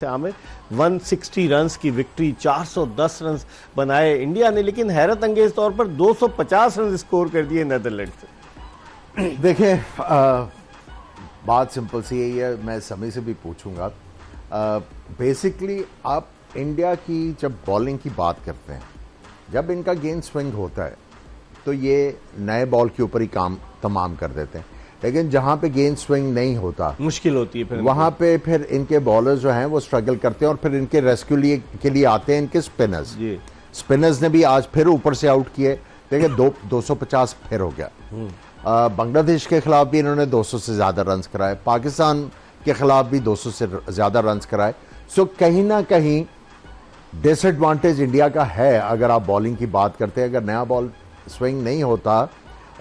Aamir 160 runs की victory, 410 runs बनाए India ने, लेकिन हैरत अंगेज तौर पर 250 रन स्कोर कर दिए नीदरलैंड से। देखिए बात सिंपल सी यही है, मैं समी से भी पूछूंगा। बेसिकली आप इंडिया की जब बॉलिंग की बात करते हैं, जब इनका गेंद स्विंग होता है तो ये नए बॉल के ऊपर ही काम तमाम कर देते हैं, लेकिन जहां पे गेंद स्विंग नहीं होता मुश्किल होती है, फिर वहां पे फिर इनके बॉलर्स जो हैं वो स्ट्रगल करते हैं और फिर इनके रेस्क्यू के लिए आते हैं इनके स्पिनर्स। स्पिनर्स ने भी आज फिर ऊपर से आउट किए। देखिए 250 फिर हो गया। बांग्लादेश के खिलाफ भी इन्होंने 200 से ज्यादा रन्स कराए, पाकिस्तान के खिलाफ भी 200 से ज्यादा रन्स कराए। सो कहीं ना कहीं डिसएडवांटेज इंडिया का है अगर आप बॉलिंग की बात करते हैं। अगर नया बॉल स्विंग नहीं होता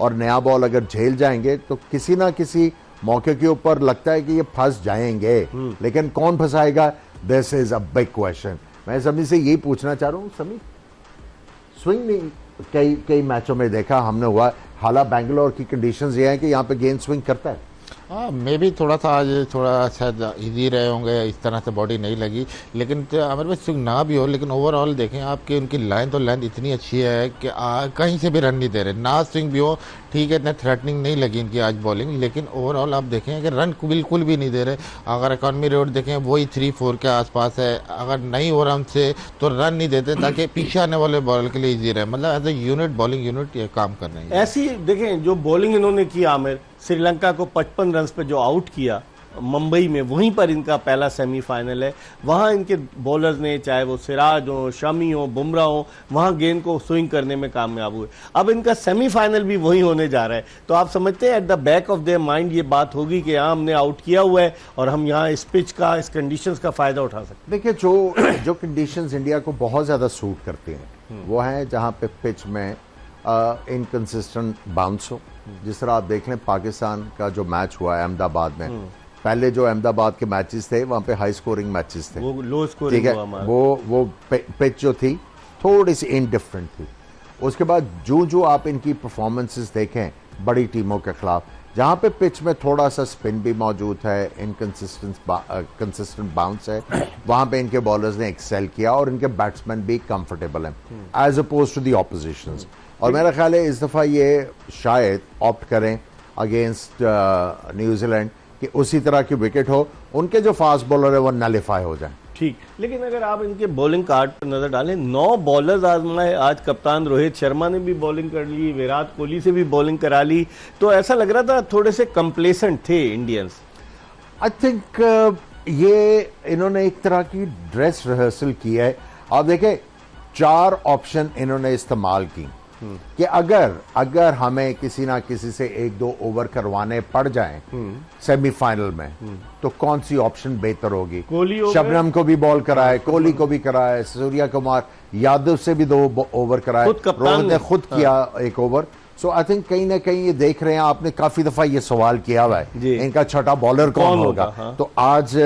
और नया बॉल अगर झेल जाएंगे तो किसी ना किसी मौके के ऊपर लगता है कि ये फंस जाएंगे, लेकिन कौन फंसाएगा, this is a big question. मैं समी से यही पूछना चाह रहा हूँ, समी स्विंग नहीं कई मैचों में देखा हमने हुआ, हालांकि बैंगलोर की कंडीशंस ये हैं कि यहाँ पे गेंद स्विंग करता है। हाँ, मे भी थोड़ा सा आज थोड़ा शायद इजी रहे होंगे, इस तरह से बॉडी नहीं लगी, लेकिन हमारे पास स्विंग ना भी हो, लेकिन ओवरऑल देखें आपकी उनकी लाइन तो लेंथ इतनी अच्छी है कि कहीं से भी रन नहीं दे रहे। ना स्विंग भी हो ठीक है, इतने थ्रेटनिंग नहीं लगी इनकी आज बॉलिंग, लेकिन ओवरऑल आप देखें कि रन बिल्कुल भी नहीं दे रहे। अगर इकॉनमी रेट देखें वही 3-4 के आसपास है, अगर नहीं हो रहा हमसे तो रन नहीं देते ताकि पीछे आने वाले बॉलर के लिए ईजी रहे। मतलब as a unit, bowling unit ये काम कर रहे हैं। ऐसी देखें जो बॉलिंग इन्होंने की आमिर, श्रीलंका को 55 रन पे जो आउट किया मुंबई में, वहीं पर इनका पहला सेमीफाइनल है। वहां इनके बॉलर्स ने, चाहे वो सिराज हो, शमी हो, बुमराह हो, वहां गेंद को स्विंग करने में कामयाब हुए। अब इनका सेमीफाइनल भी वही होने जा रहा है, तो आप समझते हैं at the back of their mind ये बात होगी कि हाँ हमने आउट किया हुआ है और हम यहाँ इस पिच का, इस कंडीशंस का फायदा उठा सकते हैं। देखिए जो कंडीशंस इंडिया को बहुत ज्यादा सूट करती हैं वो है जहाँ पे पिच में इनकंसिस्टेंट बाउंस हो। जिस तरह आप देख लें पाकिस्तान का जो मैच हुआ है अहमदाबाद में, पहले जो अहमदाबाद के मैचेस थे वहां पे हाई स्कोरिंग मैचेस थे, वो लो स्कोरिंग हुआ हमारा। वो पिच जो थी थोड़ी सी इनडिफरेंट थी। उसके बाद जो आप इनकी परफॉर्मेंसेस देखें बड़ी टीमों के खिलाफ, जहां पे पिच में थोड़ा सा स्पिन भी मौजूद है, कंसिस्टेंट बाउंस है, वहां पे इनके बॉलर्स ने एक्सेल किया और इनके बैट्समैन भी कंफर्टेबल हैं as oppose to the oppositions. और मेरा ख्याल है इस दफा ये शायद ऑप्ट करें अगेंस्ट न्यूजीलैंड कि उसी तरह की विकेट हो, उनके जो फास्ट बॉलर है वो नलिफाई हो जाए। ठीक, लेकिन अगर आप इनके बॉलिंग कार्ड पर नजर डालें, 9 बॉलर्स आजमाए आज। कप्तान रोहित शर्मा ने भी बॉलिंग कर ली, विराट कोहली से भी बॉलिंग करा ली, तो ऐसा लग रहा था थोड़े से कंप्लेसेंट थे इंडियंस। आई थिंक ये इन्होंने एक तरह की ड्रेस रिहर्सल की है। आप देखें 4 ऑप्शन इन्होंने इस्तेमाल की कि अगर हमें किसी ना किसी से 1-2 ओवर करवाने पड़ जाएं सेमीफाइनल में तो कौन सी ऑप्शन बेहतर होगी। शबनम को भी बॉल कराए, कोहली को भी कराए, सूर्या कुमार यादव से भी 2 ओवर कराए, रोहित ने खुद किया 1 ओवर। सो आई थिंक कहीं ना कहीं ये देख रहे हैं, आपने काफी दफा ये सवाल किया हुआ है इनका छठा बॉलर कौन होगा। तो आज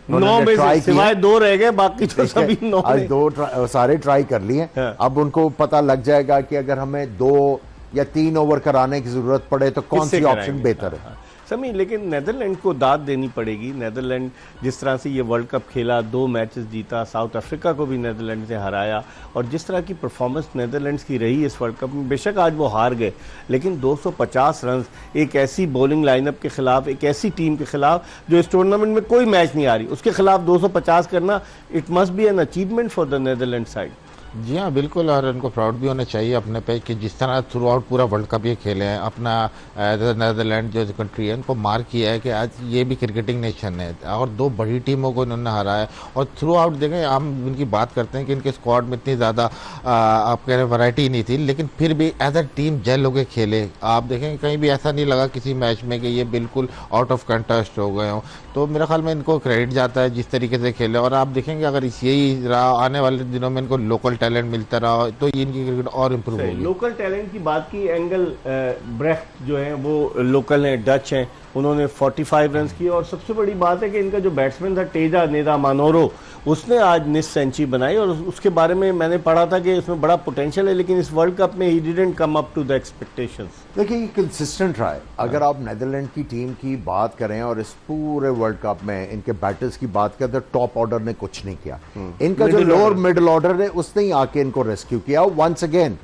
9 में से सिवाय 2 रह गए, बाकी तो सभी 9 आज 2 सारे ट्राई कर लिए। अब उनको पता लग जाएगा कि अगर हमें 2 या 3 ओवर कराने की जरूरत पड़े तो कौन सी ऑप्शन बेहतर है। समी, लेकिन नेदरलैंड को दाद देनी पड़ेगी। नेदरलैंड जिस तरह से ये वर्ल्ड कप खेला, 2 मैचेस जीता, साउथ अफ्रीका को भी नेदरलैंड से हराया, और जिस तरह की परफॉर्मेंस नेदरलैंड्स की रही इस वर्ल्ड कप में, बेशक आज वो हार गए, लेकिन 250 रन एक ऐसी बॉलिंग लाइनअप के खिलाफ, एक ऐसी टीम के खिलाफ जो इस टूर्नामेंट में कोई मैच नहीं आ रही, उसके खिलाफ 250 करना, it must be an achievement for the Netherland side. जी हाँ बिल्कुल, और उनको प्राउड भी होना चाहिए अपने पे कि जिस तरह थ्रू आउट पूरा वर्ल्ड कप ये खेले हैं, अपना नेदरलैंड जो कंट्री है उनको मार्क किया है कि आज ये भी क्रिकेटिंग नेशन है और 2 बड़ी टीमों को इन्होंने हराया। और थ्रू आउट देखें, हम इनकी बात करते हैं कि इनके स्क्वाड में इतनी ज़्यादा आप कह रहे वैरायटी नहीं थी, लेकिन फिर भी एज अ टीम जेल होकर खेले। आप देखें कहीं भी ऐसा नहीं लगा किसी मैच में कि ये बिल्कुल आउट ऑफ कंटेस्ट हो गए हों। तो मेरे ख्याल में इनको क्रेडिट जाता है जिस तरीके से खेले, और आप देखेंगे अगर यही रहा आने वाले दिनों में इनको लोकल टैलेंट मिलता रहा तो इनकी क्रिकेट और इम्प्रूव होगी। लोकल टैलेंट की बात की, एंगल ब्रेख्ट जो है वो लोकल हैं, डच हैं, उन्होंने 45 रन किए। और सबसे बड़ी बात है कि इनका जो बैट्समैन था टेजा नेदा मानोरो, उसने आज निस सेंचुरी बनाई और उसके बारे में मैंने पढ़ा था कि इसमें बड़ा पोटेंशियल है, लेकिन इस वर्ल्ड कप में he didn't come up to the expectations. देखिए ये कंसिस्टेंट रहा है। अगर आप नीदरलैंड की टीम की बात करें और इस पूरे वर्ल्ड कप में इनके बैटर्स की बात करें तो टॉप ऑर्डर ने कुछ नहीं किया। इनका जो लोअर मिडिल ऑर्डर है उसने ही आके इनको रेस्क्यू किया। वंस अगेन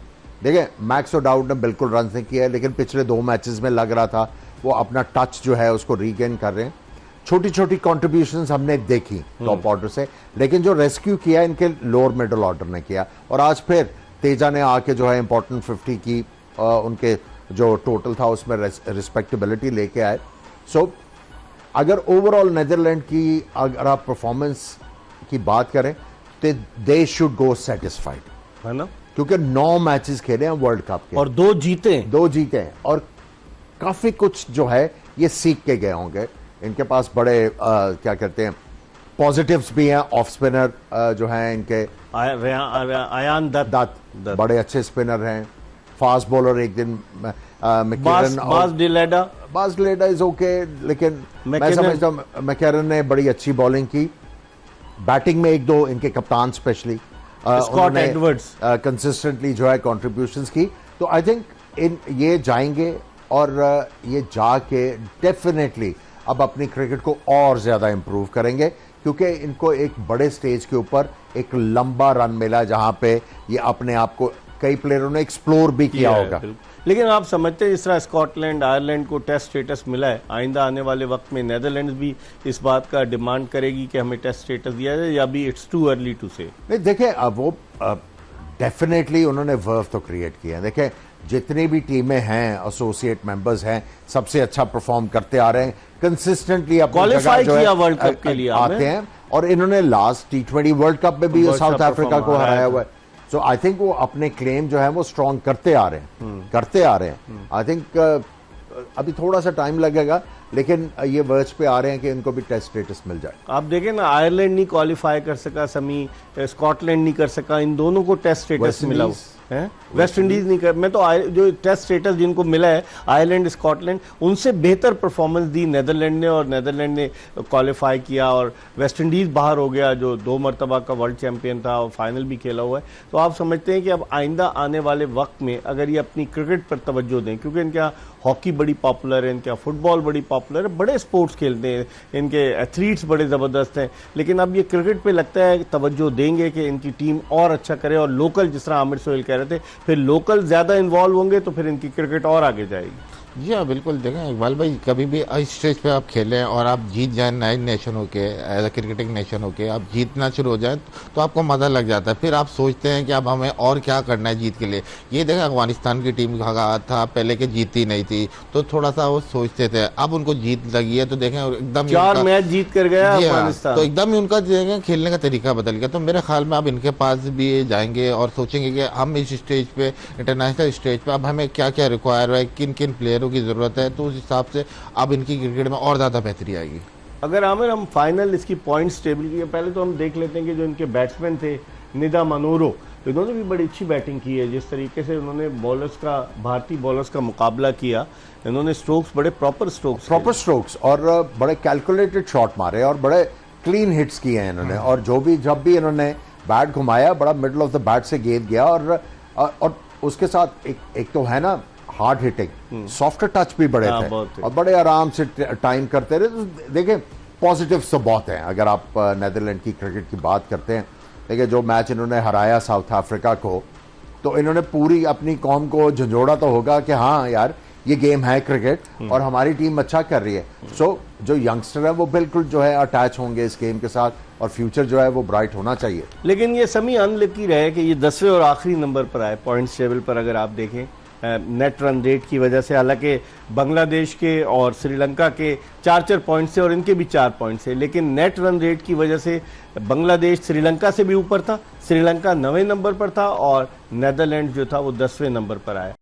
देखिए मैक्स ओडाउड ने बिल्कुल रन नहीं किया, लेकिन पिछले 2 मैचेस में लग रहा था वो अपना टच जो है उसको रीगेन कर रहे हैं। छोटी छोटी कॉन्ट्रीब्यूशंस हमने देखी टॉप ऑर्डर से, लेकिन जो रेस्क्यू किया इनके लोअर मिडिल ऑर्डर ने किया। और आज फिर तेजा ने आके जो है इंपॉर्टेंट 50 की उनके जो टोटल था उसमें रिस्पेक्टेबिलिटी लेके आए। सो अगर ओवरऑल नीदरलैंड की अगर आप परफॉर्मेंस की बात करें तो दे शुड गो सेटिस्फाइड, है ना, क्योंकि 9 मैचेस खेले हैं वर्ल्ड कप के और 2 जीते हैं और काफी कुछ जो है ये सीख के गए होंगे। इनके पास बड़े क्या कहते हैं पॉजिटिव्स भी हैं। ऑफ स्पिनर जो हैं इनके अयान दत्त बड़े अच्छे स्पिनर हैं। फास्ट बॉलर एक दिन बास डिलेडा इज ओके, लेकिन मैं समझता हूं मैकेरन ने बड़ी अच्छी बॉलिंग की। बैटिंग में 1-2 इनके कप्तान स्पेशली स्कॉट एडवर्ड्स कंसिस्टेंटली जो है कॉन्ट्रीब्यूशंस की। तो आई थिंक ये जाएंगे और ये जाके डेफिनेटली अब अपनी क्रिकेट को और ज्यादा इंप्रूव करेंगे, क्योंकि इनको एक बड़े स्टेज के ऊपर एक लंबा रन मिला जहां पे ये अपने आप को कई प्लेयरों ने एक्सप्लोर भी किया होगा। लेकिन आप समझते हैं जिस तरह स्कॉटलैंड आयरलैंड को टेस्ट स्टेटस मिला है, आइंदा आने वाले वक्त में नेदरलैंड्स भी इस बात का डिमांड करेगी कि हमें टेस्ट स्टेटस दिया जाए, या भी इट्स टू अर्ली टू से? नहीं देखिए अब वो डेफिनेटली उन्होंने वर्व तो क्रिएट किया है। देखिए जितनी भी टीमें हैं एसोसिएट मेंबर्स हैं सबसे अच्छा परफॉर्म करते आ रहे हैं कंसिस्टेंटली, क्वालिफाई किया वर्ल्ड कप के लिए आते हैं। और इन्होंने लास्ट T20 वर्ल्ड कप में भी साउथ अफ्रीका को हराया हुआ है। सो आई थिंक वो अपने क्लेम जो है वो स्ट्रॉन्ग करते आ रहे हैं। आई थिंक अभी थोड़ा सा टाइम लगेगा, लेकिन ये वर्ड्स पे आ रहे हैं कि इनको भी टेस्ट स्टेटस मिल जाए। आप देखें ना, आयरलैंड नहीं क्वालिफाई कर सका, समी स्कॉटलैंड नहीं कर सका, इन दोनों को टेस्ट स्टेटस मिला है। वेस्ट इंडीज नहीं कर, मैं तो जो टेस्ट स्टेटस जिनको मिला है आयरलैंड स्कॉटलैंड उनसे बेहतर परफॉर्मेंस दी नेदरलैंड ने, और नेदरलैंड ने क्वालिफाई किया और वेस्ट इंडीज बाहर हो गया जो 2 मरतबा का वर्ल्ड चैंपियन था और फाइनल भी खेला हुआ है। तो आप समझते हैं कि अब आइंदा आने वाले वक्त में अगर ये अपनी क्रिकेट पर तवज्जो दें, क्योंकि इनके यहाँ हॉकी बड़ी पॉपुलर है, इनके यहाँ फुटबॉल बड़ी पॉपुलर है, बड़े स्पोर्ट्स खेलते हैं, इनके एथलीट्स बड़े ज़बरदस्त हैं, लेकिन अब ये क्रिकेट पे लगता है तवज्जो देंगे कि इनकी टीम और अच्छा करे और लोकल, जिस तरह आमिर सोहेल कह रहे थे, फिर लोकल ज़्यादा इन्वॉल्व होंगे तो फिर इनकी क्रिकेट और आगे जाएगी। जी हाँ बिल्कुल। देखें इकबाल भाई, कभी भी इस स्टेज पे आप खेलें और आप जीत जाएं नए नेशन होके, एज अ क्रिकेटिंग नेशन होके आप जीतना शुरू हो जाए तो आपको मज़ा लग जाता है। फिर आप सोचते हैं कि अब हमें और क्या करना है जीत के लिए। ये देखें अफगानिस्तान की टीम का था पहले के जीती नहीं थी तो थोड़ा सा वो सोचते थे, अब उनको जीत लगी है तो देखें एकदम 4 मैच जीत कर गया अफगानिस्तान, तो एकदम ही उनका देखें खेलने का तरीका बदल गया। तो मेरे ख्याल में अब इनके पास भी जाएंगे और सोचेंगे कि हम इस स्टेज पे, इंटरनेशनल स्टेज पे अब हमें क्या क्या रिक्वायर है, किन किन प्लेयरों की ज़रूरत है, तो उस हिसाब से अब इनकी क्रिकेट में और ज़्यादा बेहतरी आएगी। अगर आमिर हम फाइनल इसकी पॉइंट्स टेबल की पहले तो हम देख लेते हैं कि जो इनके बैट्समैन थे निदा मनोरो, इन्होंने भी बड़ी अच्छी बैटिंग की है। जिस तरीके से उन्होंने बॉलर्स का, भारतीय बॉलर्स का मुकाबला किया, इन्होंने स्ट्रोक्स बड़े प्रॉपर स्ट्रोक्स और बड़े कैलकुलेटेड शॉट मारे और बड़े क्लीन हिट्स किए हैं इन्होंने। और जब भी इन्होंने बैट घुमाया बड़ा मिडल ऑफ द बैट से गेंद गया और उसके साथ एक तो है ना हार्ड हिटिंग, सॉफ्ट टच भी बड़े थे और बड़े आराम से टाइम करते रहे। तो देखें पॉजिटिव्स तो बहुत हैं अगर आप नेदरलैंड की क्रिकेट की बात करते हैं। देखिए जो मैच इन्होंने हराया साउथ अफ्रीका को, तो इन्होंने पूरी अपनी कौम को झंझोड़ा तो होगा कि हाँ यार ये गेम है क्रिकेट और हमारी टीम अच्छा कर रही है। सो जो यंगस्टर है वो बिल्कुल जो है अटैच होंगे इस गेम के साथ और फ्यूचर जो है वो ब्राइट होना चाहिए। लेकिन ये समी अनलकी रहे कि ये 10वें और आखिरी नंबर पर आए पॉइंट्स टेबल पर। अगर आप देखें नेट रन रेट की वजह से, हालांकि बांग्लादेश के और श्रीलंका के 4-4 पॉइंट्स थे और इनके भी 4 पॉइंट्स थे, लेकिन नेट रन रेट की वजह से बांग्लादेश श्रीलंका से भी ऊपर था, श्रीलंका 9वें नंबर पर था और नेदरलैंड जो था वो 10वें नंबर पर आया।